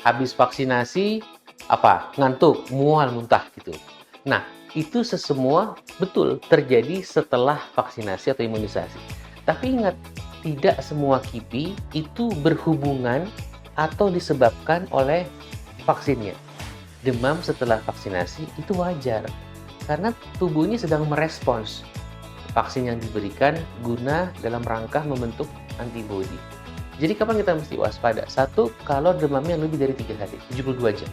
habis vaksinasi ngantuk, mual, muntah gitu. Nah, itu semua betul terjadi setelah vaksinasi atau imunisasi. Tapi ingat, tidak semua KIPI itu berhubungan atau disebabkan oleh vaksinnya. Demam setelah vaksinasi itu wajar karena tubuh ini sedang merespons vaksin yang diberikan guna dalam rangka membentuk antibodi. Jadi kapan kita mesti waspada? Satu, kalau demamnya lebih dari 3 hari, 72 jam.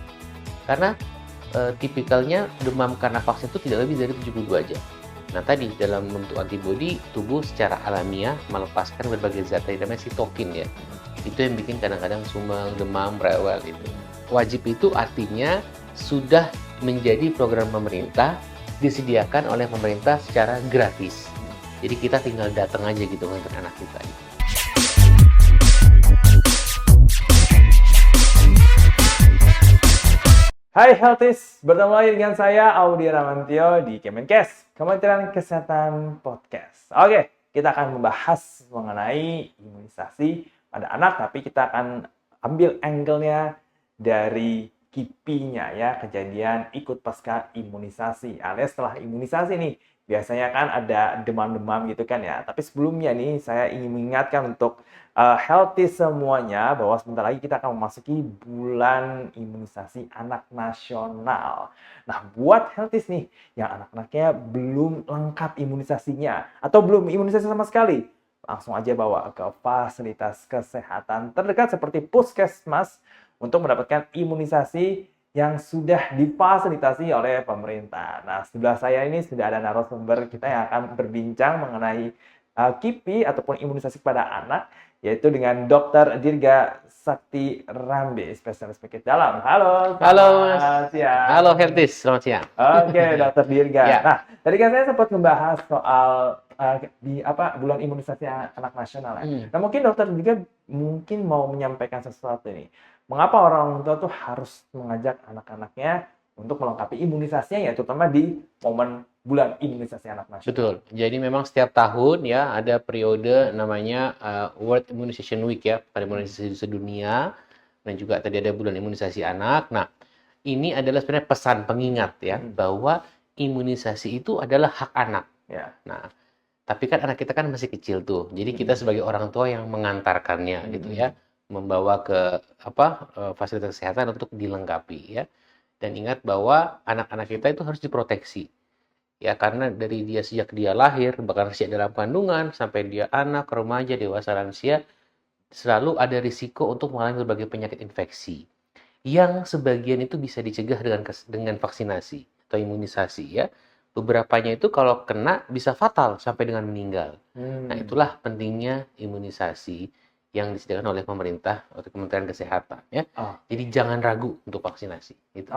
Karena tipikalnya demam karena vaksin itu tidak lebih dari 72 jam. Nah tadi, dalam membentuk antibodi, tubuh secara alamiah melepaskan berbagai zat yang namanya sitokin ya. Itu yang bikin kadang-kadang sumel, demam, rewel itu. Wajib itu artinya sudah menjadi program pemerintah, disediakan oleh pemerintah secara gratis. Jadi kita tinggal datang aja gitu untuk anak kita. Hai Healthies, bertemu lagi dengan saya Audy Ramantio di Kemenkes, Kementerian Kesehatan Podcast. Oke, kita akan membahas mengenai imunisasi pada anak, tapi kita akan ambil angle-nya dari KIPI-nya ya, kejadian ikut pasca imunisasi, alias setelah imunisasi nih. Biasanya kan ada demam-demam gitu kan ya. Tapi sebelumnya nih saya ingin mengingatkan untuk healthy semuanya bahwa sebentar lagi kita akan memasuki bulan imunisasi anak nasional. Nah, buat healthy nih yang anak-anaknya belum lengkap imunisasinya atau belum imunisasi sama sekali, langsung aja bawa ke fasilitas kesehatan terdekat seperti puskesmas untuk mendapatkan imunisasi yang sudah difasilitasi oleh pemerintah. Nah, sebelah saya ini sudah ada narasumber kita yang akan berbincang mengenai KIPI ataupun imunisasi kepada anak, yaitu dengan Dr. Dirga Sakti Rambe, spesialis penyakit dalam. Halo, Mas. siang. Halo Hertis, selamat siang. Oke, Dr. Dirga. Ya. Nah, tadi kan saya sempat membahas soal bulan imunisasi anak nasional ya. Nah, mungkin Dr. Dirga mungkin mau menyampaikan sesuatu nih. Mengapa orang tua tuh harus mengajak anak-anaknya untuk melengkapi imunisasinya ya, terutama di momen bulan imunisasi anak nasional? Betul. Jadi memang setiap tahun ya ada periode namanya World Immunization Week ya, pada imunisasi sedunia, dan juga tadi ada bulan imunisasi anak. Nah, ini adalah sebenarnya pesan pengingat ya bahwa imunisasi itu adalah hak anak. Ya. Nah, tapi kan anak kita kan masih kecil tuh. Jadi kita sebagai orang tua yang mengantarkannya gitu ya, membawa ke fasilitas kesehatan untuk dilengkapi ya. Dan ingat bahwa anak-anak kita itu harus diproteksi. Ya, karena dari dia sejak dia lahir, bahkan sejak dalam kandungan, sampai dia anak, remaja, dewasa, lansia, selalu ada risiko untuk mengalami berbagai penyakit infeksi. Yang sebagian itu bisa dicegah dengan vaksinasi atau imunisasi ya. Beberapanya itu kalau kena bisa fatal sampai dengan meninggal. Nah, itulah pentingnya imunisasi yang disediakan oleh pemerintah atau Kementerian Kesehatan ya. Jadi jangan ragu untuk vaksinasi gitu.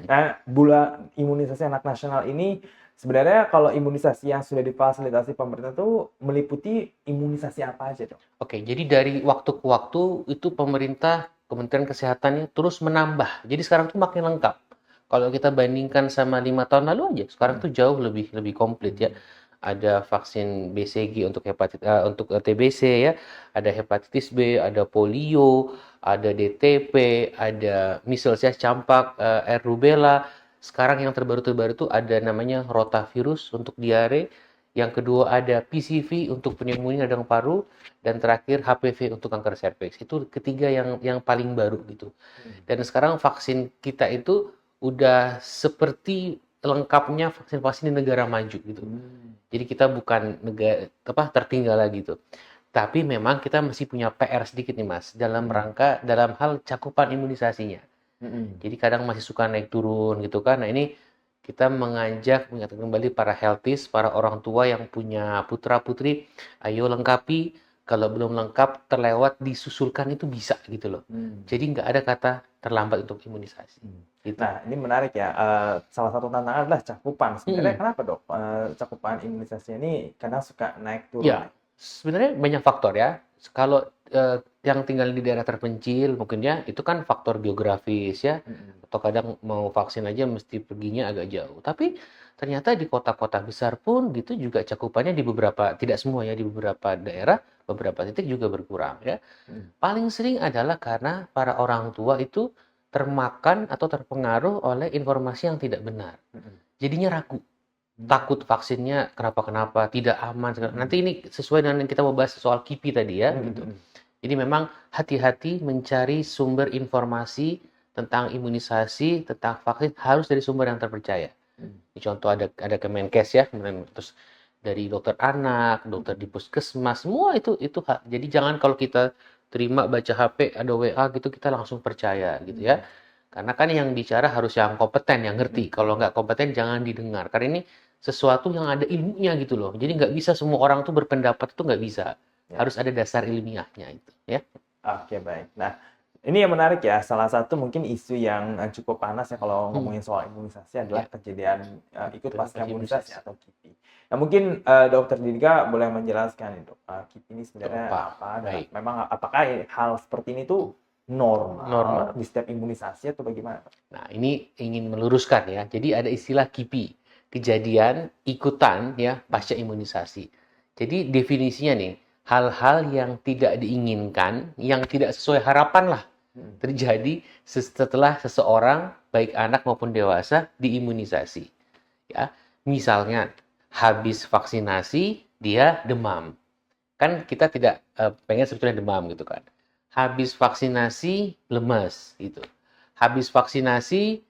Nah, bulan imunisasi anak nasional ini sebenarnya kalau imunisasi yang sudah difasilitasi pemerintah itu meliputi imunisasi apa aja dong? Oke, jadi dari waktu ke waktu itu pemerintah, Kementerian Kesehatan terus menambah. Jadi sekarang tuh makin lengkap. Kalau kita bandingkan sama 5 tahun lalu aja, sekarang tuh jauh lebih komplit ya. Ada vaksin BCG untuk untuk TBC ya, ada hepatitis B, ada polio, ada DTP, ada measles ya, campak, rubella. Sekarang yang terbaru tuh ada namanya rotavirus untuk diare. Yang kedua ada PCV untuk pneumonia radang paru, dan terakhir HPV untuk kanker serviks. Itu ketiga yang paling baru gitu. Dan sekarang vaksin kita itu udah seperti lengkapnya vaksin-vaksin di negara maju gitu. Jadi kita bukan negara tertinggal lagi gitu. Tapi memang kita masih punya PR sedikit nih Mas dalam hal cakupan imunisasinya. Jadi kadang masih suka naik turun gitu kan. Nah, ini kita mengingatkan kembali para healthies, para orang tua yang punya putra-putri, ayo lengkapi. Kalau belum lengkap, terlewat, disusulkan itu bisa gitu loh. Jadi nggak ada kata terlambat untuk imunisasi. Gitu. Nah, ini menarik ya. Salah satu tantangan adalah cakupan. Sebenarnya kenapa dok? Cakupan imunisasinya ini kadang suka naik turun. Ya, sebenarnya banyak faktor ya. Kalau yang tinggal di daerah terpencil mungkin ya, itu kan faktor geografis ya. Atau kadang mau vaksin aja mesti perginya agak jauh. Tapi ternyata di kota-kota besar pun gitu juga cakupannya di beberapa, tidak semua ya, di beberapa daerah, beberapa titik juga berkurang ya. Paling sering adalah karena para orang tua itu termakan atau terpengaruh oleh informasi yang tidak benar. Jadinya ragu. Takut vaksinnya kenapa-kenapa, tidak aman. Nanti ini sesuai dengan yang kita mau bahas soal KIPI tadi ya. Gitu. Jadi memang hati-hati mencari sumber informasi tentang imunisasi, tentang vaksin harus dari sumber yang terpercaya. Ini contoh ada Kemenkes ya, terus dari dokter anak, dokter di puskesmas, semua itu jadi jangan kalau kita terima baca HP ada WA gitu kita langsung percaya gitu ya. Karena kan yang bicara harus yang kompeten, yang ngerti. Kalau nggak kompeten jangan didengar. Karena ini sesuatu yang ada ilmunya gitu loh. Jadi nggak bisa semua orang tuh berpendapat itu nggak bisa. Harus ada dasar ilmiahnya itu ya. Oke, baik. Nah, ini yang menarik ya. Salah satu mungkin isu yang cukup panas ya kalau ngomongin soal imunisasi adalah kejadian ikut pasca imunisasi atau KIPI. Nah, mungkin Dokter Didika boleh menjelaskan itu KIPI ini sebenarnya apa? Dan memang apakah hal seperti ini tuh normal di setiap imunisasi atau bagaimana? Nah, ini ingin meluruskan ya. Jadi ada istilah KIPI, kejadian ikutan ya pasca imunisasi. Jadi definisinya nih, hal-hal yang tidak diinginkan, yang tidak sesuai harapan lah terjadi setelah seseorang baik anak maupun dewasa diimunisasi. Ya, misalnya habis vaksinasi dia demam. Kan kita tidak pengen sebetulnya demam gitu kan. Habis vaksinasi lemes gitu. Habis vaksinasi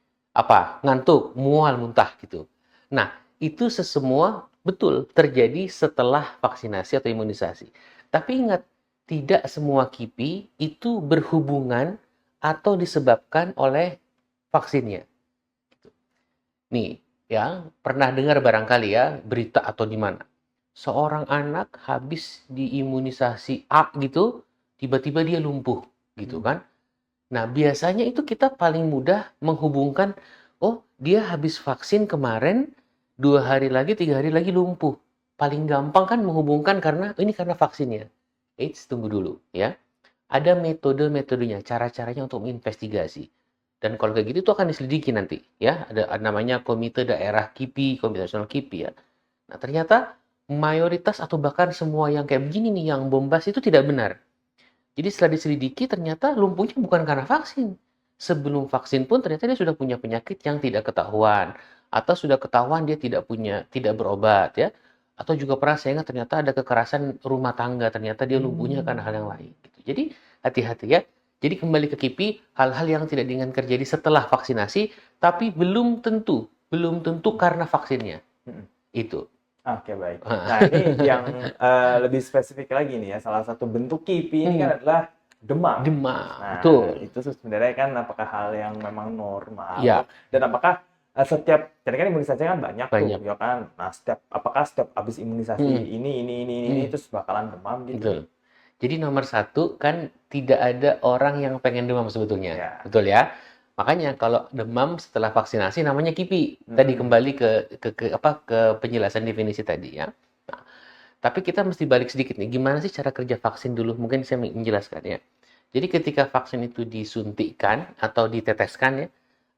ngantuk, mual, muntah gitu. Nah, itu semua betul terjadi setelah vaksinasi atau imunisasi. Tapi ingat, tidak semua KIPI itu berhubungan atau disebabkan oleh vaksinnya. Nih, ya, pernah dengar barangkali ya berita atau di mana. Seorang anak habis diimunisasi A gitu, tiba-tiba dia lumpuh gitu kan. Nah, biasanya itu kita paling mudah menghubungkan, oh dia habis vaksin kemarin, 2 hari lagi, 3 hari lagi lumpuh. Paling gampang kan menghubungkan karena ini karena vaksinnya. Eits, tunggu dulu ya. Ada metode-metodenya, cara-caranya untuk menginvestigasi. Dan kalau kayak gitu itu akan diselidiki nanti ya. Ada namanya Komite Daerah KIPI, Komite Nasional KIPI ya. Nah, ternyata mayoritas atau bahkan semua yang kayak begini nih, yang bombas itu tidak benar. Jadi setelah diselidiki ternyata lumpuhnya bukan karena vaksin. Sebelum vaksin pun ternyata dia sudah punya penyakit yang tidak ketahuan. Atau sudah ketahuan dia tidak berobat ya. Atau juga pernah saya ingat ternyata ada kekerasan rumah tangga. Ternyata dia lumpuhnya karena hal yang lain. Gitu. Jadi hati-hati ya. Jadi kembali ke KIPI, hal-hal yang tidak diinginkan terjadi setelah vaksinasi, tapi belum tentu karena vaksinnya. Itu. Oke, baik. Nah, ini yang lebih spesifik lagi nih ya. Salah satu bentuk KIPI ini kan adalah demam. Nah, betul. itu sebenarnya kan apakah hal yang memang normal? Ya. Dan apakah jadi kan imunisasi kan banyak tuh, ya kan? Nah, apakah setiap habis imunisasi ini terus bakalan demam gitu? Betul. Jadi nomor satu kan tidak ada orang yang pengen demam sebetulnya, betul ya. Makanya kalau demam setelah vaksinasi namanya KIPI. Tadi kembali ke penjelasan definisi tadi ya. Nah, tapi kita mesti balik sedikit nih. Gimana sih cara kerja vaksin dulu? Mungkin saya menjelaskan ya. Jadi ketika vaksin itu disuntikkan atau diteteskan ya,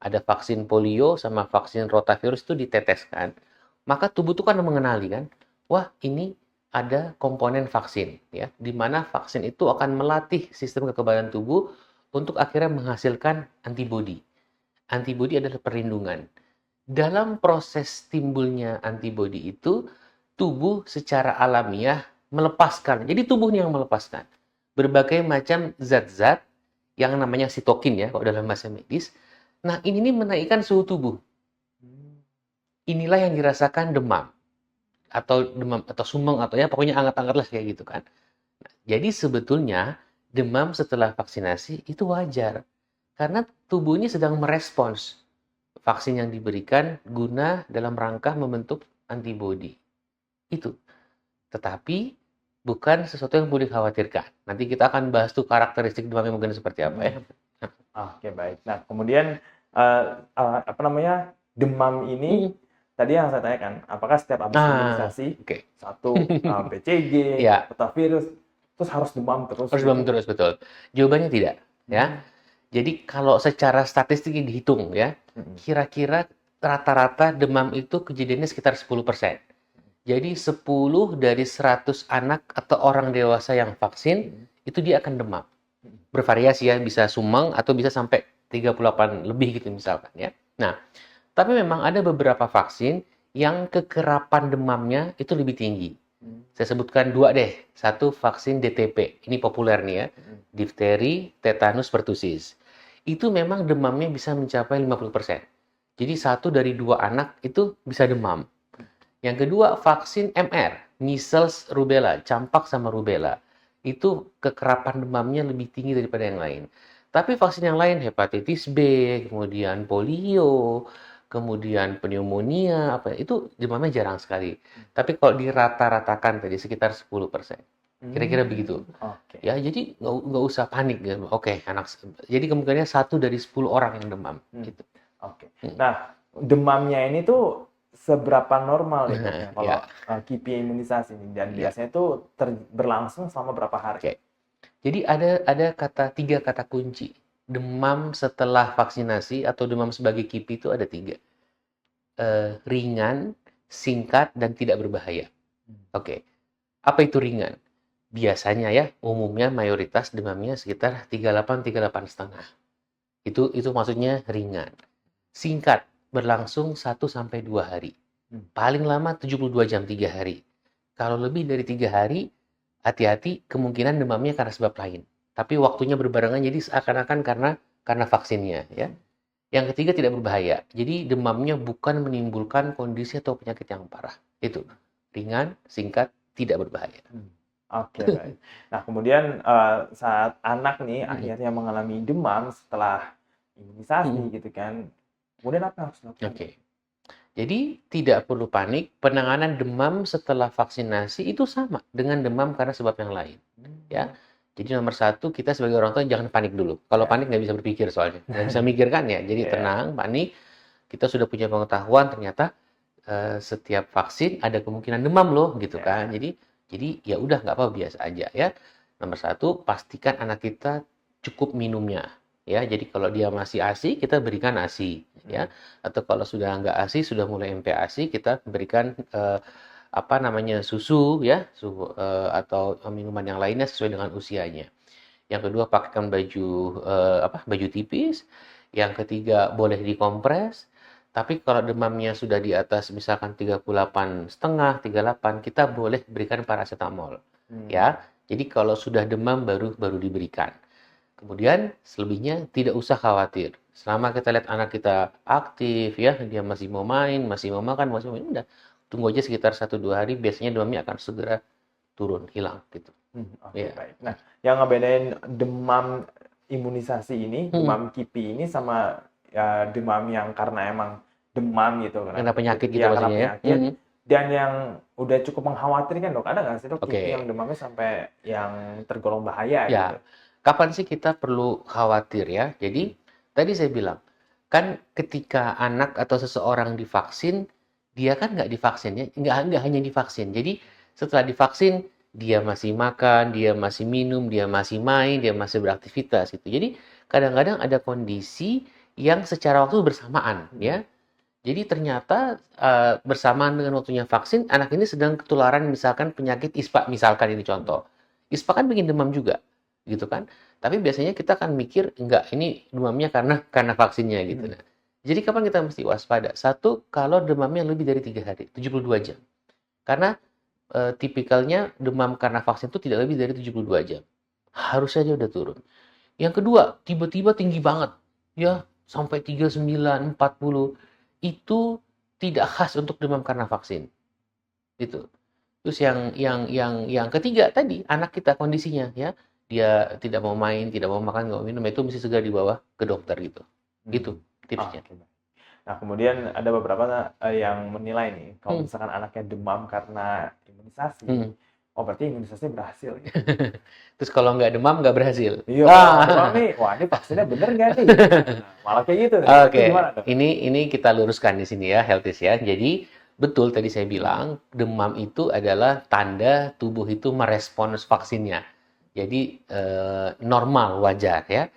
ada vaksin polio sama vaksin rotavirus itu diteteskan, maka tubuh itu kan mengenali kan, wah ini ada komponen vaksin ya, di mana vaksin itu akan melatih sistem kekebalan tubuh untuk akhirnya menghasilkan antibodi. Antibodi adalah perlindungan. Dalam proses timbulnya antibodi itu, tubuh secara alamiah melepaskan. Jadi tubuhnya yang melepaskan berbagai macam zat-zat yang namanya sitokin ya, kalau dalam bahasa medis. Nah, ini menaikkan suhu tubuh. Inilah yang dirasakan demam atau sumeng atau ya pokoknya anget-anget lah kayak gitu kan. Nah, jadi sebetulnya demam setelah vaksinasi itu wajar karena tubuh ini sedang merespons vaksin yang diberikan guna dalam rangka membentuk antibodi. Itu. Tetapi bukan sesuatu yang perlu dikhawatirkan. Nanti kita akan bahas tuh karakteristik demamnya mungkin seperti apa ya. Oke, baik. Nah, kemudian demam ini tadi yang saya tanyakan, apakah setiap habis imunisasi satu BCG, rotavirus, terus harus demam terus? Harus demam terus, betul. Jawabannya tidak, ya. Jadi kalau secara statistik dihitung ya, kira-kira rata-rata demam itu kejadiannya sekitar 10%. Jadi 10 dari 100 anak atau orang dewasa yang vaksin, itu dia akan demam. Bervariasi ya, bisa sumeng atau bisa sampai 38 lebih gitu misalkan ya. Nah, tapi memang ada beberapa vaksin yang kekerapan demamnya itu lebih tinggi. Saya sebutkan 2 deh. Satu vaksin DTP. Ini populer nih ya. Difteri, tetanus, pertusis. Itu memang demamnya bisa mencapai 50%. Jadi 1 dari 2 anak itu bisa demam. Yang kedua, vaksin MR, measles, rubella, campak sama rubella. Itu kekerapan demamnya lebih tinggi daripada yang lain. Tapi vaksin yang lain, hepatitis B, kemudian polio, kemudian pneumonia, itu demamnya jarang sekali. Tapi kalau dirata-ratakan tadi sekitar 10%. Kira-kira begitu. Oke. Ya, jadi nggak usah panik. Ya. Oke, jadi kemungkinannya 1 dari 10 orang yang demam. Gitu. Oke. Nah, demamnya ini tuh seberapa normal nih dok ya kalau KIPI imunisasi ini dan biasanya tuh berlangsung selama berapa hari? Oke. Jadi ada 3 kata kunci. Demam setelah vaksinasi atau demam sebagai KIPI itu ada 3. Ringan, singkat, dan tidak berbahaya. Oke. Apa itu ringan? Biasanya ya, umumnya mayoritas demamnya sekitar 38,5. Itu maksudnya ringan. Singkat, berlangsung 1-2 hari. Paling lama 72 jam, 3 hari. Kalau lebih dari 3 hari, hati-hati, kemungkinan demamnya karena sebab lain. Tapi waktunya berbarengan, jadi seakan-akan karena vaksinnya. Ya. Yang ketiga, tidak berbahaya. Jadi demamnya bukan menimbulkan kondisi atau penyakit yang parah. Itu ringan, singkat, tidak berbahaya. Oke, baik. Nah, kemudian saat anak nih akhirnya mengalami demam setelah imunisasi gitu kan, kemudian apa yang harus dilakukan? Oke. Jadi tidak perlu panik, penanganan demam setelah vaksinasi itu sama dengan demam karena sebab yang lain. Ya. Jadi nomor 1, kita sebagai orang tua jangan panik dulu. Kalau panik nggak bisa berpikir soalnya. Nggak bisa mikir kan ya. Jadi tenang, panik. Kita sudah punya pengetahuan ternyata setiap vaksin ada kemungkinan demam loh gitu kan. Jadi ya udah nggak apa-apa, biasa aja ya. Nomor 1, pastikan anak kita cukup minumnya. Ya, jadi kalau dia masih ASI, kita berikan ASI, ya. Atau kalau sudah nggak ASI, sudah mulai MPASI, kita berikan susu, ya, atau minuman yang lainnya sesuai dengan usianya. Yang kedua, pakaikan baju tipis. Yang ketiga, boleh dikompres. Tapi kalau demamnya sudah di atas misalkan 38,5, 38, kita boleh berikan paracetamol, ya. Jadi kalau sudah demam baru diberikan. Kemudian selebihnya tidak usah khawatir. Selama kita lihat anak kita aktif ya, dia masih mau main, masih mau makan, masih mau minum, udah tunggu aja sekitar 1-2 hari, biasanya demamnya akan segera turun, hilang gitu. Oke, baik. Nah, yang ngebedain demam imunisasi ini, demam KIPI ini sama demam yang karena emang demam gitu kan. Karena penyakit gitu karena maksudnya ya. penyakit. Dan yang udah cukup mengkhawatirkan dok, ada nggak sih dok Oke. KIPI yang demamnya sampai yang tergolong bahaya Ya. gitu? Kapan sih kita perlu khawatir ya? Jadi tadi saya bilang, kan ketika anak atau seseorang divaksin, dia kan nggak divaksin ya, nggak hanya divaksin. Jadi setelah divaksin, dia masih makan, dia masih minum, dia masih main, dia masih beraktivitas gitu. Jadi kadang-kadang ada kondisi yang secara waktu bersamaan ya. Jadi ternyata bersamaan dengan waktunya vaksin, anak ini sedang ketularan misalkan penyakit ISPA, misalkan ini contoh. ISPA kan bikin demam juga, gitu kan? Tapi biasanya kita kan mikir, enggak, ini demamnya karena vaksinnya gitu. Nah, jadi kapan kita mesti waspada? 1, kalau demamnya lebih dari 3 hari, 72 jam. Karena tipikalnya demam karena vaksin itu tidak lebih dari 72 jam. Harusnya dia udah turun. Yang kedua, tiba-tiba tinggi banget. Ya, sampai 39, 40. Itu tidak khas untuk demam karena vaksin. Itu. Terus yang ketiga tadi, anak kita kondisinya ya, dia tidak mau main, tidak mau makan, nggak mau minum, itu mesti segera dibawa ke dokter gitu. Gitu tipsnya. Nah, kemudian ada beberapa yang menilai nih, kalau misalkan anaknya demam karena imunisasi, berarti imunisasi berhasil. Gitu. Terus kalau nggak demam, nggak berhasil. Iya, demam nih, wah ini vaksinnya bener nggak nih? Malah kayak gitu. Oke, gimana tuh? ini kita luruskan di sini ya, Healthies ya. Jadi betul tadi saya bilang, demam itu adalah tanda tubuh itu merespons vaksinnya. Jadi normal, wajar ya.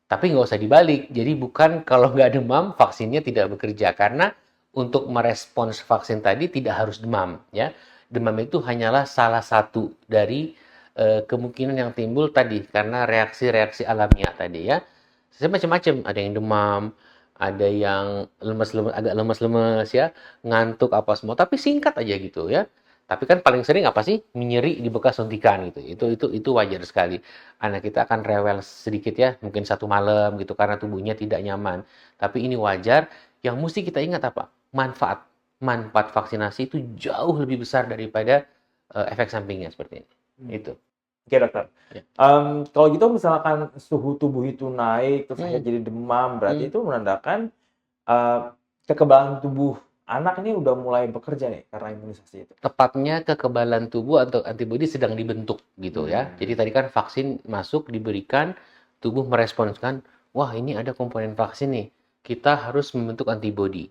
Tapi nggak usah dibalik. Jadi bukan kalau nggak demam, vaksinnya tidak bekerja. Karena untuk merespons vaksin tadi tidak harus demam. Ya. Demam itu hanyalah salah satu dari kemungkinan yang timbul tadi. Karena reaksi-reaksi alamiah tadi ya. Saya macam-macam, ada yang demam, ada yang lemes-lemes, agak lemes-lemes ya, ngantuk apa semua, tapi singkat aja gitu ya. Tapi kan paling sering apa sih? Nyeri di bekas suntikan gitu. Itu wajar sekali. Anak kita akan rewel sedikit ya, mungkin satu malam gitu karena tubuhnya tidak nyaman. Tapi ini wajar. Yang mesti kita ingat apa? Manfaat vaksinasi itu jauh lebih besar daripada efek sampingnya seperti ini. Itu. Oke dokter. Ya. Kalau gitu misalkan suhu tubuh itu naik, terus akhirnya Hmm. jadi demam, berarti Hmm. itu menandakan kekebalan tubuh anak ini udah mulai bekerja nih karena imunisasi itu. Tepatnya kekebalan tubuh atau antibodi sedang dibentuk gitu ya. Jadi tadi kan vaksin masuk diberikan, tubuh meresponskan, wah ini ada komponen vaksin nih, kita harus membentuk antibodi.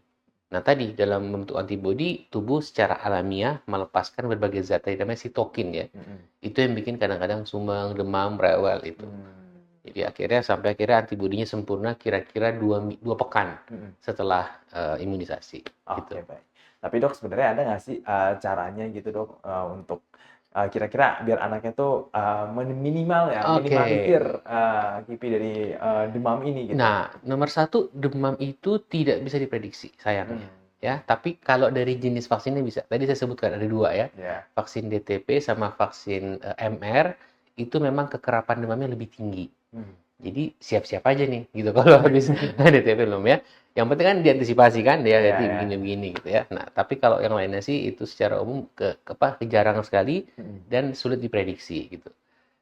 Nah tadi dalam membentuk antibodi, tubuh secara alamiah melepaskan berbagai zat tadi namanya sitokin ya. Itu yang bikin kadang-kadang sumbang, demam, rewel itu. Jadi sampai akhirnya antibodinya sempurna kira-kira 2 pekan setelah imunisasi. Oke, Gitu. baik. Tapi dok, sebenarnya ada nggak sih caranya gitu dok untuk kira-kira biar anaknya tuh minimal ya, Oke. minimalisir kipi dari demam ini gitu. Nah, nomor satu, demam itu tidak bisa diprediksi, sayangnya. Ya, tapi kalau dari jenis vaksinnya bisa. Tadi saya sebutkan ada 2 ya. Ya. Vaksin DTP sama vaksin MR itu memang kekerapan demamnya lebih tinggi. Jadi siap-siap aja nih gitu kalau habis DTP belum ya. Yang penting kan diantisipasi kan dia Ya, nanti ya. begini-begini gitu ya. Nah, tapi kalau yang lainnya sih itu secara umum jarang sekali dan sulit diprediksi gitu.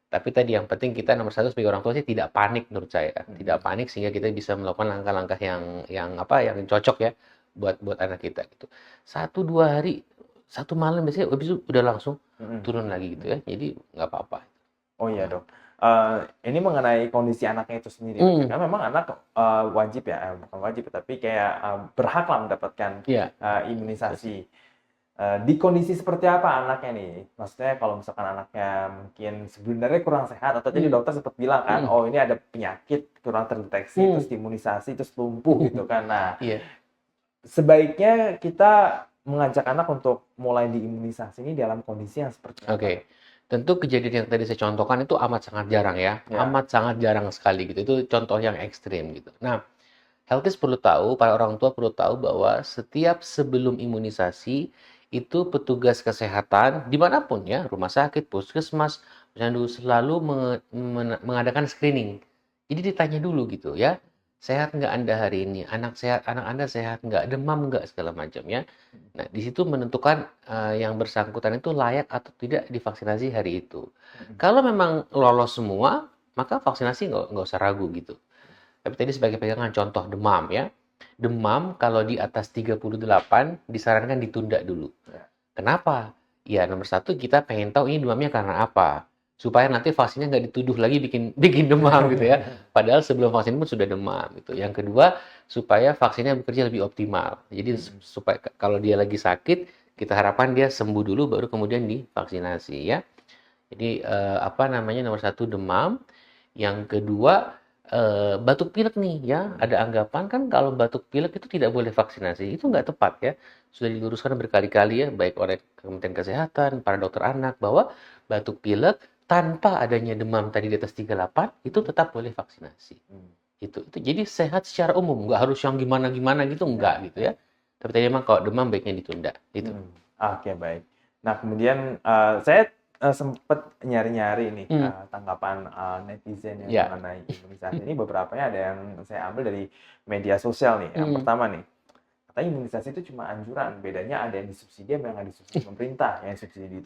Tapi tadi yang penting kita nomor satu sebagai orang tua sih tidak panik menurut saya. Tidak panik sehingga kita bisa melakukan langkah-langkah yang cocok ya buat anak kita gitu. 1-2 hari, 1 malam biasanya habis itu udah langsung turun lagi gitu ya. Jadi nggak apa-apa. Oh iya dok. Ini mengenai kondisi anaknya itu sendiri. Karena memang anak wajib ya, bukan wajib tapi kayak berhak lah mendapatkan Iya. imunisasi. Di kondisi seperti apa anaknya nih? Maksudnya kalau misalkan anaknya mungkin sebenarnya kurang sehat atau tadi dokter sempat bilang kan, oh ini ada penyakit kurang terdeteksi, terus imunisasi, terus lumpuh gitu kan. Nah, sebaiknya kita mengajak anak untuk mulai diimunisasi ini dalam kondisi yang seperti apa? Oke. Tentu kejadian yang tadi saya contohkan itu amat sangat jarang ya. Ya. Amat sangat jarang sekali gitu. Itu contoh yang ekstrim gitu. Nah, Healthies perlu tahu, para orang tua perlu tahu bahwa setiap sebelum imunisasi itu petugas kesehatan dimanapun ya, rumah sakit, puskesmas, posyandu selalu mengadakan screening. Jadi ditanya dulu gitu ya, sehat nggak Anda hari ini? Anak Anda sehat nggak? Demam nggak? Segala macam ya. Nah, di situ menentukan yang bersangkutan itu layak atau tidak divaksinasi hari itu. Kalau memang lolos semua, maka vaksinasi nggak usah ragu gitu. Tapi tadi sebagai pegangan contoh demam ya. Demam kalau di atas 38 disarankan ditunda dulu. Kenapa? Ya nomor satu kita pengen tahu ini demamnya karena apa. Supaya nanti vaksinnya nggak dituduh lagi bikin demam gitu ya. Padahal sebelum vaksin pun sudah demam gitu. Yang kedua, supaya vaksinnya bekerja lebih optimal. Jadi supaya kalau dia lagi sakit, kita harapkan dia sembuh dulu baru kemudian divaksinasi ya. Jadi nomor satu demam. Yang kedua batuk pilek nih ya, ada anggapan kan kalau batuk pilek itu tidak boleh vaksinasi. Itu nggak tepat ya. Sudah diluruskan berkali-kali ya, baik oleh Kementerian Kesehatan, para dokter anak, bahwa batuk pilek tanpa adanya demam tadi di atas 38 itu tetap boleh vaksinasi. Itu. Jadi sehat secara umum, nggak harus yang gimana-gimana gitu, enggak gitu ya. Tapi tadi memang kalau demam baiknya ditunda. Itu. Oke, baik. Nah, kemudian saya sempat nyari-nyari nih tanggapan netizen yang mengenai imunisasi ini. Beberapanya ada yang saya ambil dari media sosial nih. Yang pertama nih, katanya imunisasi itu cuma anjuran. Bedanya ada yang disubsidi, ada yang nggak disubsidi pemerintah. Yang subsidi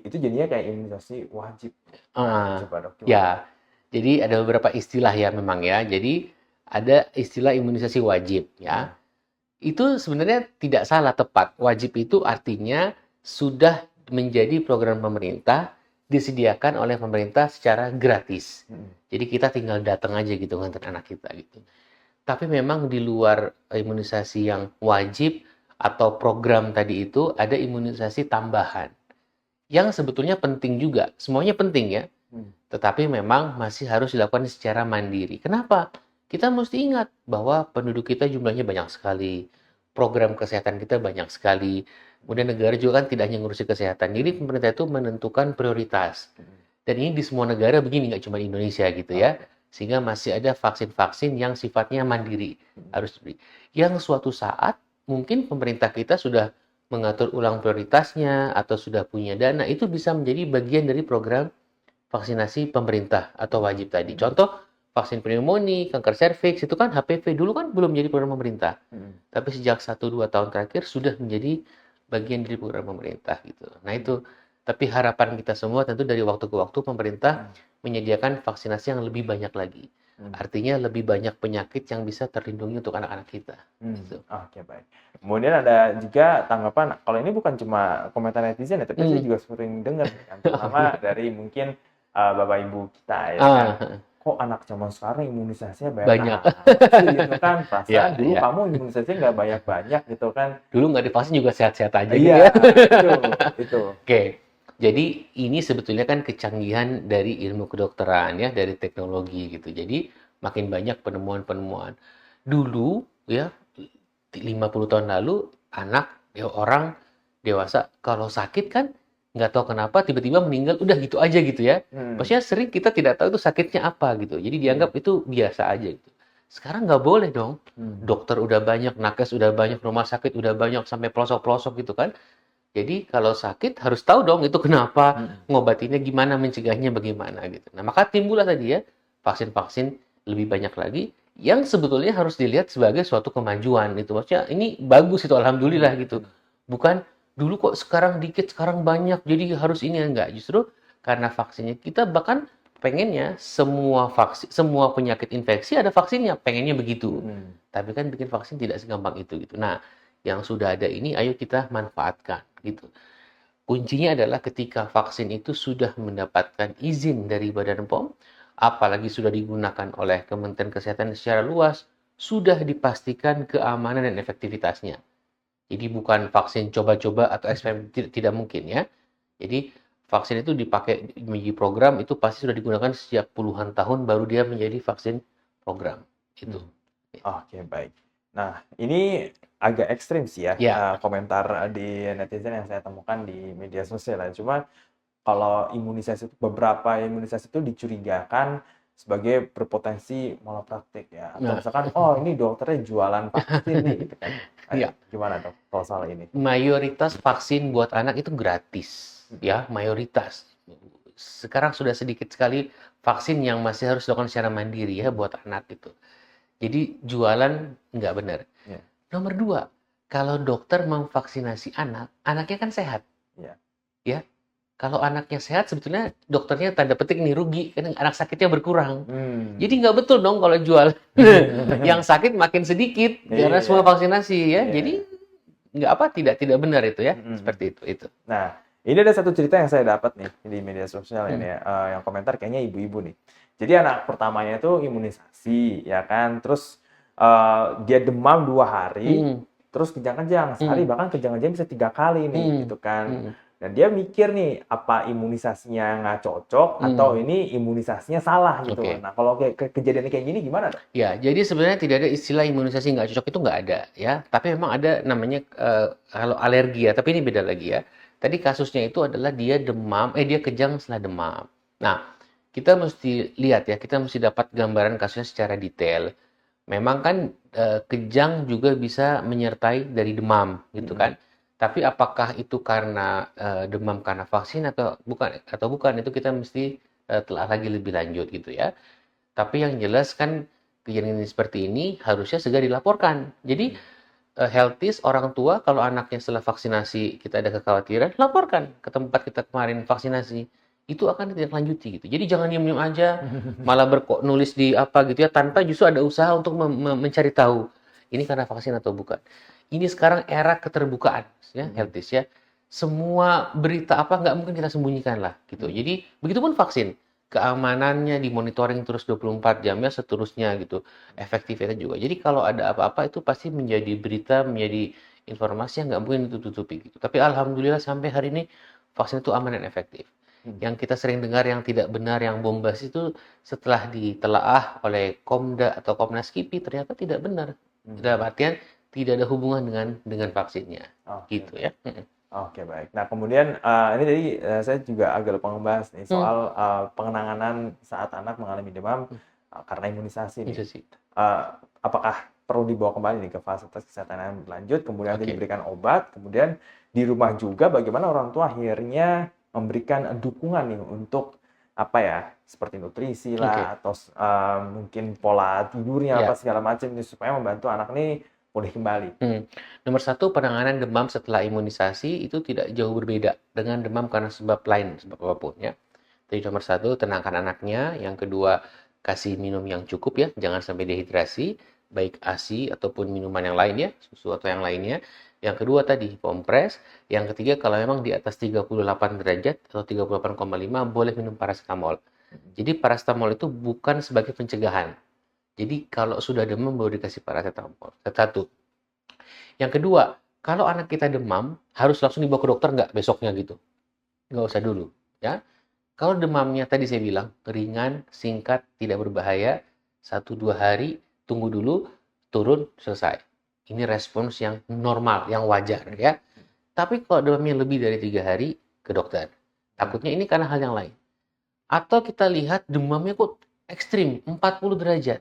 itu jadinya kayak imunisasi wajib. Coba dok. Ya, jadi ada beberapa istilah ya memang ya. Jadi ada istilah imunisasi wajib ya. Itu sebenarnya tidak salah, tepat. Wajib itu artinya sudah menjadi program pemerintah, disediakan oleh pemerintah secara gratis. Jadi kita tinggal datang aja gitu nganter anak kita gitu. Tapi memang di luar imunisasi yang wajib atau program tadi itu ada imunisasi tambahan. Yang sebetulnya penting juga. Semuanya penting ya. Tetapi memang masih harus dilakukan secara mandiri. Kenapa? Kita mesti ingat bahwa penduduk kita jumlahnya banyak sekali. Program kesehatan kita banyak sekali. Kemudian negara juga kan tidak hanya ngurusi kesehatan. Jadi pemerintah itu menentukan prioritas. Dan ini di semua negara begini, nggak cuma di Indonesia gitu ya. Sehingga masih ada vaksin-vaksin yang sifatnya mandiri, harus diberi. Yang suatu saat mungkin pemerintah kita sudah mengatur ulang prioritasnya atau sudah punya dana, itu bisa menjadi bagian dari program vaksinasi pemerintah atau wajib tadi. Contoh, vaksin pneumonia, kanker serviks, itu kan HPV. Dulu kan belum menjadi program pemerintah. Tapi sejak 1-2 tahun terakhir sudah menjadi bagian dari program pemerintah gitu. Nah itu, tapi harapan kita semua tentu dari waktu ke waktu pemerintah menyediakan vaksinasi yang lebih banyak lagi. Artinya lebih banyak penyakit yang bisa terlindungi untuk anak-anak kita. Gitu. Oke, baik. Kemudian ada juga tanggapan, kalau ini bukan cuma komentar netizen ya, tapi saya juga sering dengar kan, terutama dari mungkin bapak ibu kita ya kan. Kok anak zaman sekarang imunisasinya Banyak. gitu kan, perasaan Ya, dulu ya. kamu imunisasinya nggak banyak-banyak gitu kan. Dulu nggak divaksin juga sehat-sehat aja gitu Iya, ya. itu. Oke, jadi ini sebetulnya kan kecanggihan dari ilmu kedokteran ya, dari teknologi gitu. Jadi makin banyak penemuan-penemuan. Dulu ya, 50 tahun lalu, anak, ya orang dewasa kalau sakit kan nggak tahu kenapa tiba-tiba meninggal, udah gitu aja gitu ya. Maksudnya sering kita tidak tahu itu sakitnya apa gitu. Jadi dianggap itu biasa aja gitu. Sekarang nggak boleh dong. Dokter udah banyak, nakes udah banyak, rumah sakit udah banyak, sampai pelosok-pelosok gitu kan. Jadi kalau sakit harus tahu dong itu kenapa, ngobatinnya gimana, mencegahnya bagaimana gitu. Nah, maka timbullah tadi ya vaksin-vaksin lebih banyak lagi yang sebetulnya harus dilihat sebagai suatu kemajuan gitu. Maksudnya ini bagus itu, alhamdulillah gitu. Bukan dulu kok sekarang dikit, sekarang banyak, jadi harus ini enggak. Justru karena vaksinnya kita bahkan pengennya semua vaksin, semua penyakit infeksi ada vaksinnya, pengennya begitu. Tapi kan bikin vaksin tidak segampang itu gitu. Nah, yang sudah ada ini ayo kita manfaatkan gitu. Kuncinya adalah ketika vaksin itu sudah mendapatkan izin dari Badan POM, apalagi sudah digunakan oleh Kementerian Kesehatan secara luas, sudah dipastikan keamanan dan efektivitasnya. Jadi bukan vaksin coba-coba atau eksperimen, tidak mungkin ya. Jadi vaksin itu dipakai di program itu pasti sudah digunakan sejak puluhan tahun baru dia menjadi vaksin program itu. Oke, baik. Nah, ini agak ekstrim sih ya, Ya. komentar di netizen yang saya temukan di media sosial ya. Cuma kalau beberapa imunisasi itu dicurigakan sebagai berpotensi malapraktik ya. Atau Nah, misalkan, oh ini dokternya jualan vaksin nih gitu kan. Iya. Gimana dok kalau soal ini? Mayoritas vaksin buat anak itu gratis, ya, mayoritas. Sekarang sudah sedikit sekali vaksin yang masih harus dilakukan secara mandiri ya buat anak gitu. Jadi jualan nggak benar. Nomor 2, kalau dokter memvaksinasi anak, anaknya kan sehat. Ya, kalau anaknya sehat sebetulnya dokternya tanda petik nih rugi, kan anak sakitnya berkurang. Jadi nggak betul dong kalau jual yang sakit makin sedikit karena semua vaksinasi ya. Jadi nggak apa, tidak benar itu ya, seperti itu. Nah, ini ada satu cerita yang saya dapat nih di media sosial ini ya, yang komentar kayaknya ibu-ibu nih. Jadi anak pertamanya itu imunisasi ya kan, terus dia demam 2 hari, terus kejang-kejang sehari, bahkan kejang-kejang bisa 3 kali nih gitu kan. Dan dia mikir nih apa imunisasinya nggak cocok atau ini imunisasinya salah gitu. Nah, kalau kejadian kayak gini gimana dok? Ya, jadi sebenarnya tidak ada istilah imunisasi nggak cocok, itu nggak ada ya. Tapi memang ada namanya kalau alergi ya, tapi ini beda lagi ya. Tadi kasusnya itu adalah dia demam, dia kejang setelah demam. Nah, kita mesti lihat ya, kita mesti dapat gambaran kasusnya secara detail. Memang kan kejang juga bisa menyertai dari demam gitu kan. Tapi apakah itu karena demam karena vaksin atau bukan, itu kita mesti telah lagi lebih lanjut gitu ya. Tapi yang jelas kan kejadian seperti ini harusnya segera dilaporkan. Jadi healthies orang tua kalau anaknya setelah vaksinasi kita ada kekhawatiran, laporkan ke tempat kita kemarin vaksinasi. Itu akan ditindaklanjuti gitu. Jadi jangan diam-diam aja, malah nulis di apa gitu ya, tanpa justru ada usaha untuk mencari tahu ini karena vaksin atau bukan. Ini sekarang era keterbukaan ya, healthies ya. Semua berita apa nggak mungkin kita sembunyikan lah gitu. Jadi begitupun vaksin, keamanannya dimonitoring terus 24 jam ya seterusnya gitu. Efektivitasnya juga. Jadi kalau ada apa-apa itu pasti menjadi berita, menjadi informasi yang nggak mungkin ditutupi gitu. Tapi alhamdulillah sampai hari ini vaksin itu aman dan efektif. Yang kita sering dengar yang tidak benar, yang bombas itu setelah ditelaah oleh Komda atau Komnas KIPI ternyata tidak benar. Dalam artian tidak ada hubungan dengan vaksinnya. Gitu ya. Oke, baik. Nah, kemudian ini tadi saya juga agak lupa ngebahas nih soal pengenanganan saat anak mengalami demam. karena imunisasi nih. Bisa sih. Apakah perlu dibawa kembali nih ke fasilitas kesehatan yang berlanjut, kemudian Oke. diberikan obat, kemudian di rumah juga bagaimana orang tua akhirnya memberikan dukungan nih untuk apa ya, seperti nutrisi Oke. lah atau mungkin pola tidurnya apa Ya. segala macam nih supaya membantu anak nih pulih kembali. Nomor satu, penanganan demam setelah imunisasi itu tidak jauh berbeda dengan demam karena sebab lain, sebab apapun ya. Jadi nomor satu, tenangkan anaknya. Yang kedua, kasih minum yang cukup ya, jangan sampai dehidrasi, baik ASI ataupun minuman yang lain ya, susu atau yang lainnya. Yang kedua tadi, kompres. Yang ketiga, kalau memang di atas 38 derajat atau 38,5, boleh minum paracetamol. Jadi paracetamol itu bukan sebagai pencegahan. Jadi kalau sudah demam baru dikasih paracetamol. Satu. Yang kedua, kalau anak kita demam, harus langsung dibawa ke dokter nggak besoknya gitu? Nggak usah dulu, ya. Kalau demamnya tadi saya bilang, ringan, singkat, tidak berbahaya, 1-2 hari, tunggu dulu, turun, selesai. Ini respons yang normal, yang wajar, ya. Tapi kalau demamnya lebih dari 3 hari, ke dokter. Takutnya ini karena hal yang lain. Atau kita lihat demamnya kok ekstrim, 40 derajat.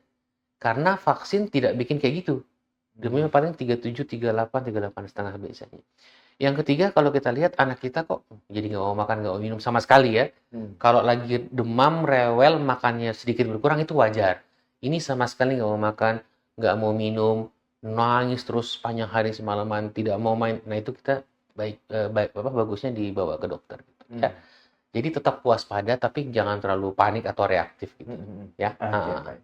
Karena vaksin tidak bikin kayak gitu. Demamnya paling 37, 38 setengah biasanya. Yang ketiga, kalau kita lihat anak kita kok jadi nggak mau makan, nggak mau minum sama sekali ya. Kalau lagi demam, rewel, makannya sedikit berkurang itu wajar. Ini sama sekali nggak mau makan, nggak mau minum, nangis terus panjang hari semalaman, tidak mau main. Nah itu kita bagusnya dibawa ke dokter gitu, ya. Jadi tetap waspada tapi jangan terlalu panik atau reaktif gitu, ya. Oke, baik.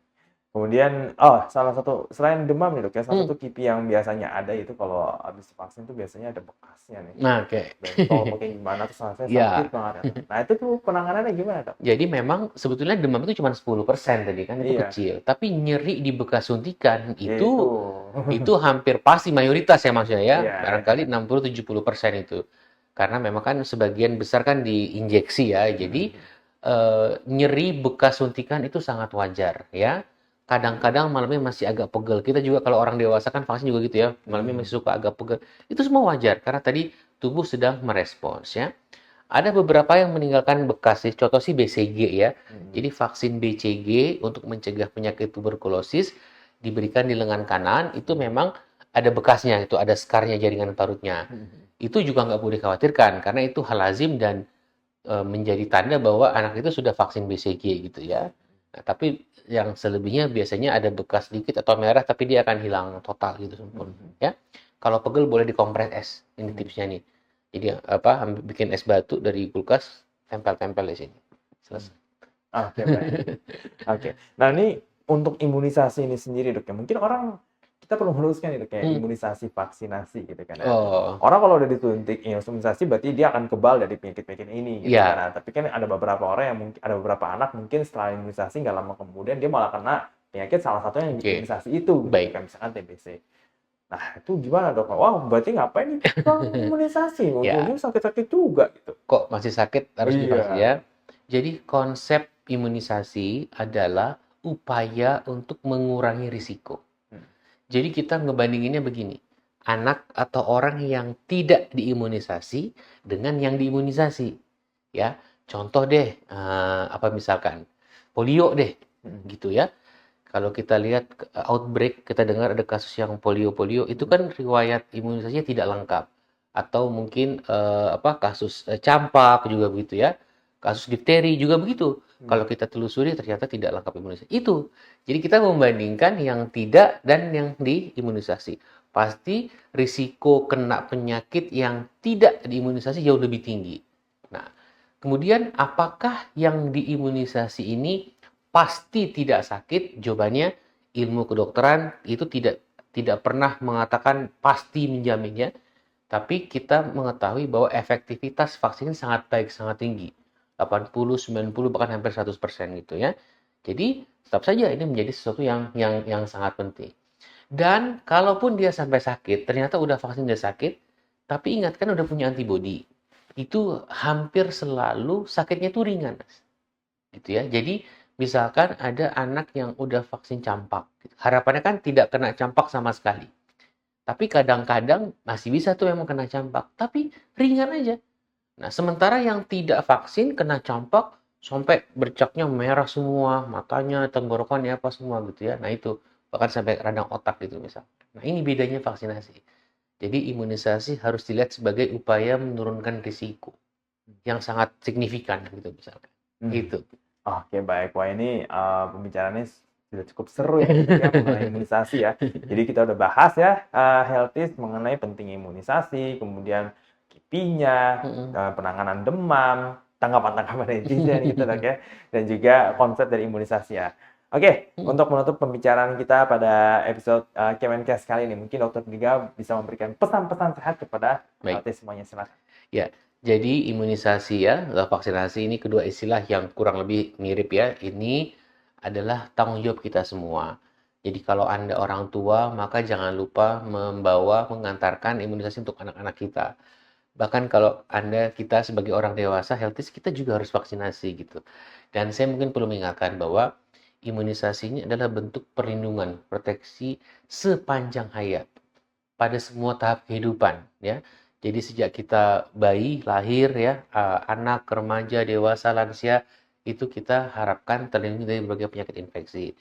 Kemudian, salah satu selain demam nih dok ya, salah satu KIPI yang biasanya ada itu kalau habis vaksin tuh biasanya ada bekasnya nih. Nah, oke. Bentol pakai gimana terus rasanya Ya. sakit banget. Ya. Nah itu tuh penanganannya gimana dok? Jadi memang sebetulnya demam itu cuma 10% tadi kan, itu Iya. kecil. Tapi nyeri di bekas suntikan Itu. itu hampir pasti mayoritas ya maksudnya ya. Iya. Barangkali 60-70% itu. Karena memang kan sebagian besar kan diinjeksi ya. Jadi nyeri bekas suntikan itu sangat wajar ya. Kadang-kadang malamnya masih agak pegel. Kita juga kalau orang dewasa kan vaksin juga gitu ya. Malamnya masih suka agak pegel. Itu semua wajar karena tadi tubuh sedang merespons ya. Ada beberapa yang meninggalkan bekas, contoh sih BCG ya. Jadi vaksin BCG untuk mencegah penyakit tuberkulosis diberikan di lengan kanan, itu memang ada bekasnya, itu ada skarnya jaringan parutnya. Itu juga nggak boleh dikhawatirkan, karena itu hal lazim dan menjadi tanda bahwa anak itu sudah vaksin BCG gitu ya. Nah, tapi yang selebihnya biasanya ada bekas sedikit atau merah, tapi dia akan hilang total gitu sempurna. Ya. Kalau pegel boleh dikompres es, ini tipsnya nih. Jadi bikin es batu dari kulkas, tempel-tempel di sini. Selesai. Oke, baik. Oke. Nah, ini untuk imunisasi ini sendiri, Dok ya. Mungkin kita perlu meluruskan nih, Dok ya, imunisasi vaksinasi gitu kan ya. Orang kalau udah disuntik imunisasi berarti dia akan kebal dari penyakit-penyakit ini gitu kan. Nah, tapi kan ada beberapa orang yang ada beberapa anak mungkin setelah imunisasi nggak lama kemudian dia malah kena penyakit salah satunya yang imunisasi itu. Baik. Kan misalkan TBC. Nah, itu gimana dok? Wah, berarti ngapain nih imunisasi? Ujungnya sakit-sakit juga gitu. Kok masih sakit harus divaksin ya? Jadi konsep imunisasi adalah upaya untuk mengurangi risiko. Jadi kita ngebandinginnya begini, anak atau orang yang tidak diimunisasi dengan yang diimunisasi. Ya, contoh deh, misalkan polio deh, gitu ya. Kalau kita lihat outbreak, kita dengar ada kasus yang polio, itu kan riwayat imunisasinya tidak lengkap. Atau mungkin kasus campak juga begitu ya. Kasus difteri juga begitu. Kalau kita telusuri ternyata tidak lengkap imunisasi. Itu. Jadi kita membandingkan yang tidak dan yang diimunisasi. Pasti risiko kena penyakit yang tidak diimunisasi jauh lebih tinggi. Nah, kemudian apakah yang diimunisasi ini pasti tidak sakit? Jawabannya ilmu kedokteran itu tidak pernah mengatakan pasti menjaminnya, tapi kita mengetahui bahwa efektivitas vaksin sangat baik, sangat tinggi. 80, 90 bahkan hampir 100% gitu ya. Jadi tetap saja ini menjadi sesuatu yang sangat penting. Dan kalaupun dia sampai sakit, ternyata udah vaksin dia sakit, tapi ingat kan udah punya antibodi. Itu hampir selalu sakitnya itu ringan. Gitu ya. Jadi misalkan ada anak yang udah vaksin campak. Harapannya kan tidak kena campak sama sekali. Tapi kadang-kadang masih bisa tuh memang kena campak. Tapi ringan aja. Nah, sementara yang tidak vaksin kena campak sampai bercaknya merah semua, matanya, tenggorokannya apa semua gitu ya. Nah itu, bahkan sampai radang otak gitu misal. Nah ini bedanya vaksinasi. Jadi imunisasi harus dilihat sebagai upaya menurunkan risiko yang sangat signifikan gitu misalkan. Hmm. Gitu. Oke, baik. Wah, ini pembicaraannya sudah cukup seru ya ya mengenai imunisasi ya. Jadi kita udah bahas ya healthy mengenai penting imunisasi, kemudian kipinya, Mm-mm. penanganan demam, tanggapan-tanggapan netizen gitu dok ya, dan juga konsep dari imunisasi ya. Oke, Mm-mm. untuk menutup pembicaraan kita pada episode Kemenkes kali ini, mungkin Dokter Diga bisa memberikan pesan-pesan sehat kepada Baik. healthy semuanya, silakan. Ya, jadi imunisasi ya, atau vaksinasi ini kedua istilah yang kurang lebih mirip ya. Ini adalah tanggung jawab kita semua. Jadi kalau Anda orang tua, maka jangan lupa membawa, mengantarkan imunisasi untuk anak-anak kita. Bahkan kalau kita sebagai orang dewasa, healthy, kita juga harus vaksinasi gitu. Dan saya mungkin perlu mengingatkan bahwa imunisasi ini adalah bentuk perlindungan, proteksi sepanjang hayat pada semua tahap kehidupan ya. Jadi sejak kita bayi, lahir ya, anak, remaja, dewasa, lansia, itu kita harapkan terlindungi dari berbagai penyakit infeksi.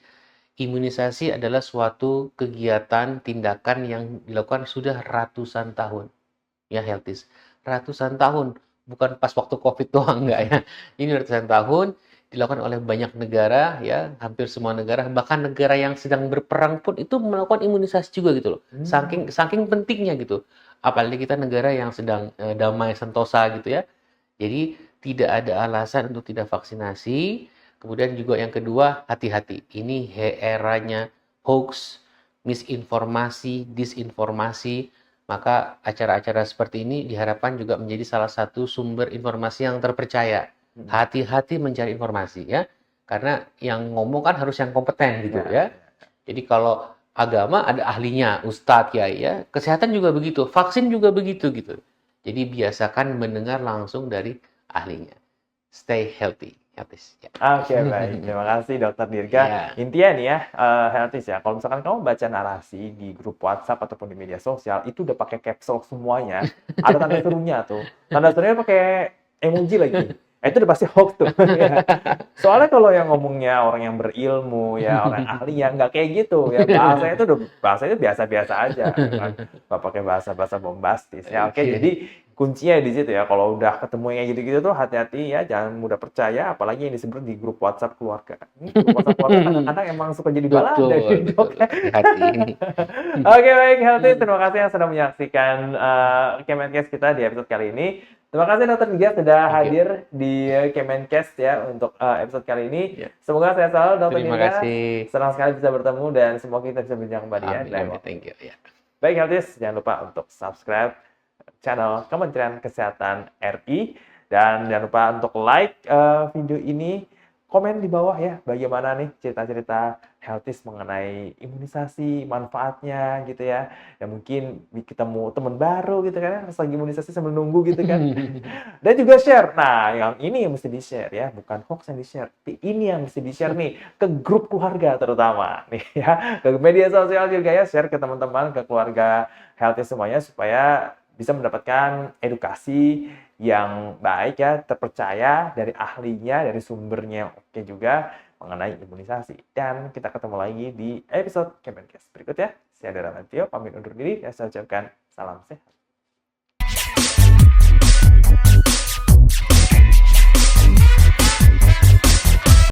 Imunisasi adalah suatu kegiatan, tindakan yang dilakukan sudah ratusan tahun. Ya, healthies. Ratusan tahun, bukan pas waktu COVID doang, enggak ya. Ini ratusan tahun dilakukan oleh banyak negara ya, hampir semua negara, bahkan negara yang sedang berperang pun itu melakukan imunisasi juga gitu loh. Saking saking pentingnya gitu. Apalagi kita negara yang sedang damai sentosa gitu ya. Jadi tidak ada alasan untuk tidak vaksinasi. Kemudian juga yang kedua, hati-hati. Ini eranya hoax, misinformasi, disinformasi. Maka acara-acara seperti ini diharapkan juga menjadi salah satu sumber informasi yang terpercaya. Hati-hati mencari informasi ya. Karena yang ngomong kan harus yang kompeten gitu Ya, ya. Jadi kalau agama ada ahlinya, ustadz ya, ya. Kesehatan juga begitu, vaksin juga begitu gitu. Jadi biasakan mendengar langsung dari ahlinya. Stay healthy, healthy. Ya. oke, baik. Terima kasih Dokter Dirga. Ya. Intinya nih ya, Healthies ya, kalau misalkan kamu baca narasi di grup WhatsApp ataupun di media sosial, itu udah pakai caps lock semuanya, ada tanda serunya tuh. Tanda serunya pakai emoji lagi. Itu udah pasti hoax tuh. Ya. Soalnya kalau yang ngomongnya orang yang berilmu ya, orang ahli ya, nggak kayak gitu ya. Bahasanya biasa-biasa aja, ya kan. Nggak pakai bahasa-bahasa bombastis. Ya oke, Oke. jadi kuncinya di situ ya. Kalau udah ketemu yang kayak gitu-gitu tuh hati-hati ya, jangan mudah percaya. Apalagi yang disebut di grup WhatsApp keluarga. Ini grup WhatsApp keluarga kadang-kadang emang suka jadi balada Betul, nih betul. dok. Ya. Hati-hati. Oke baik, Healthy. Terima kasih yang sudah menyaksikan Kemenkes kita di episode kali ini. Terima kasih Dokter Giga sudah Thank you. hadir di Kemenkes ya untuk episode kali ini. Ya. Semoga sehat selalu Dokter Terima Giga. kasih. Senang sekali bisa bertemu dan semoga kita bisa berbincang kembali ya di Amin, lain amin. waktu. Thank you. Ya. Baik Healthies, jangan lupa untuk subscribe channel Kementerian Kesehatan RI dan jangan lupa untuk like video ini, komen di bawah ya bagaimana nih cerita-cerita Healthies mengenai imunisasi, manfaatnya gitu ya. Dan mungkin ketemu teman baru gitu kan, pas lagi imunisasi sambil nunggu gitu kan. Dan juga share. Nah, yang ini yang mesti di-share ya, bukan hoax yang di-share. Tapi ini yang mesti di-share nih ke grup keluarga terutama nih ya. Ke media sosial juga ya, share ke teman-teman, ke keluarga Healthy semuanya supaya bisa mendapatkan edukasi yang baik ya, terpercaya dari ahlinya, dari sumbernya yang oke juga mengenai imunisasi. Dan kita ketemu lagi di episode Kemenkes berikutnya. Saya Dara Mantio, pamit undur diri dan saya ucapkan salam sehat.